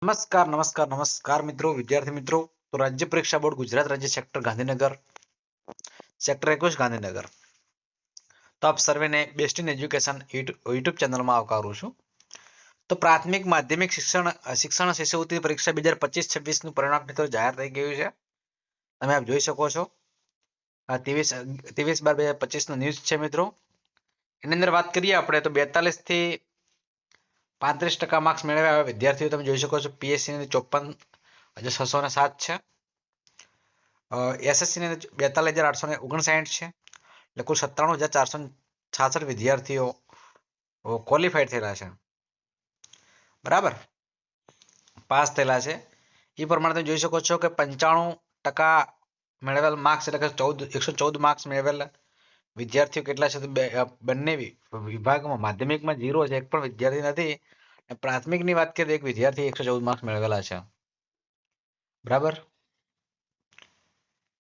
નમસ્કાર નમસ્કાર નમસ્કાર મિત્રો, વિદ્યાર્થી મિત્રો. તો રાજ્ય પરીક્ષા બોર્ડ ગુજરાત રાજ્ય સેક્ટર ગાંધીનગર, સેક્ટર 21 ગાંધીનગર. તો આપ સર્વેને બેસ્ટ ઇન એજ્યુકેશન યુટ્યુબ ચેનલમાં આવકારું છું. તો પ્રાથમિક માધ્યમિક શિક્ષણ શિષ્યવૃત્તિ પરીક્ષા 2025-26 નું પરિણામ મિત્રો જાહેર થઈ ગયું છે. તમે આપ જોઈ શકો છો. 23/12/2025 નો ન્યૂઝ છે મિત્રો. એની અંદર વાત કરીએ આપણે તો 42 થી 35% માર્ક્સ મેળવ્યા વિદ્યાર્થીઓ તમે જોઈ શકો છો. પીએસસી ની 54,607 છે. એસએસસી ની 42,859 છે. એટલે કુલ 97,466 વિદ્યાર્થીઓ ક્વોલિફાઈડ થયેલા છે. બરાબર, પાસ થયેલા છે. એ પ્રમાણે તમે જોઈ શકો છો કે 95% મેળવેલ માર્ક્સ એટલે કે 114 માર્ક્સ મેળવેલ વિદ્યાર્થીઓ કેટલા છે? તો બંને વિભાગમાં માધ્યમિકમાં 0 છે, એક પણ વિદ્યાર્થી નથી. પ્રાથમિકની વાત કરીએ તો એક વિદ્યાર્થી 114 માર્ક્સ મેળવેલા છે. બરાબર,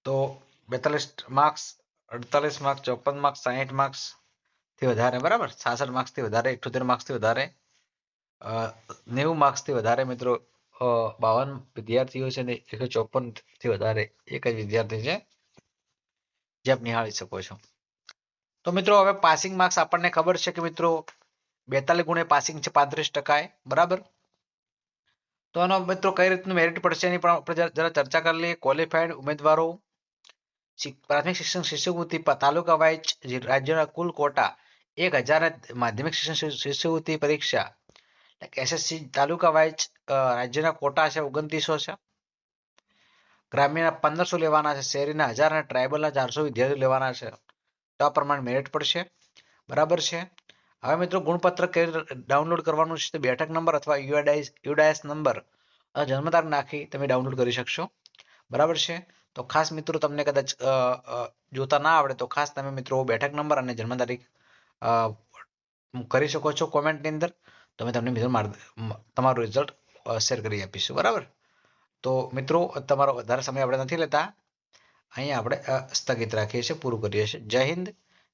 તો 42 માર્ક્સ, 48 માર્ક્સ, 54 માર્ક્સ, 60 માર્ક્સ થી વધારે, બરાબર, 66 માર્ક્સ થી વધારે, 78 માર્ક્સ થી વધારે, 90 માર્ક્સ થી વધારે મિત્રો 52 વિદ્યાર્થીઓ છે ને 154 થી વધારે એક જ વિદ્યાર્થી છે, જે આપ નિહાળી શકો છો. તો મિત્રો હવે પાસિંગ માર્ક્સ આપણને ખબર છે કે મિત્રો 42 ગુણે પાસિંગ છે 35%. બરાબર, તો આનો મિત્રો કઈ રીતનું મેરિટ પડશે એની પણ આપણે જરા ચર્ચા કરી લઈએ. ક્વોલિફાઈડ ઉમેદવારો પ્રાથમિક શિક્ષણ શિષ્યવૃત્તિ તાલુકા વાઇઝ રાજ્યના કુલ કોટા 1000 માધ્યમિક શિક્ષણ શિષ્યવૃત્તિ પરીક્ષા એસએસસી તાલુકા વાઇઝ રાજ્યના કોટા છે 2900 છે. ગ્રામ્યના 1500 લેવાના છે, શહેરીના 1000 અને ટ્રાઇબલના 400 વિદ્યાર્થીઓ લેવાના છે. તો આ પ્રમાણે મેરિટ પડશે. બરાબર છે. હવે મિત્રો ગુણપત્રક ડાઉનલોડ કરવાનું છે તો બેઠક નંબર અથવા યુડાયસ નંબર જન્મ તારીખ નાખી તમે ડાઉનલોડ કરી શકશો. બરાબર છે. તો ખાસ મિત્રો તમને કદાચ જોતા ના આવડે તો ખાસ તમે મિત્રો બેઠક નંબર અને જન્મ તારીખ કરી શકો છો કોમેન્ટની અંદર. તમે તમને મિત્રો તમારું રિઝલ્ટ શેર કરી આપીશું. બરાબર, તો મિત્રો તમારો વધારે સમય આપણે નથી લેતા, અહીંયા આપણે સ્થગિત રાખીએ છીએ, પૂરું કરીએ છીએ. જય હિન્દ,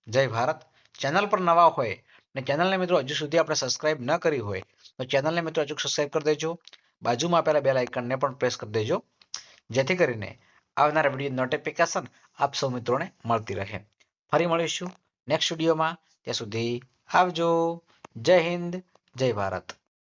જય ભારત. ચેનલ પર નવા હોય અને ચેનલને મિત્રો હજુ સુધી આપણે સબસ્ક્રાઇબ ન કરી હોય તો ચેનલને મિત્રો હજુ સબસ્ક્રાઇબ કરી દેજો. બાજુમાં આપેલા બેલ આઇકનને પણ પ્રેસ કરી દેજો, જેથી કરીને આવનારા વિડીયો નોટિફિકેશન આપ સૌ મિત્રોને મળતી રહે. ફરી મળીશું નેક્સ્ટ વિડીયોમાં. ત્યાં સુધી આવજો. જય હિન્દ, જય ભારત.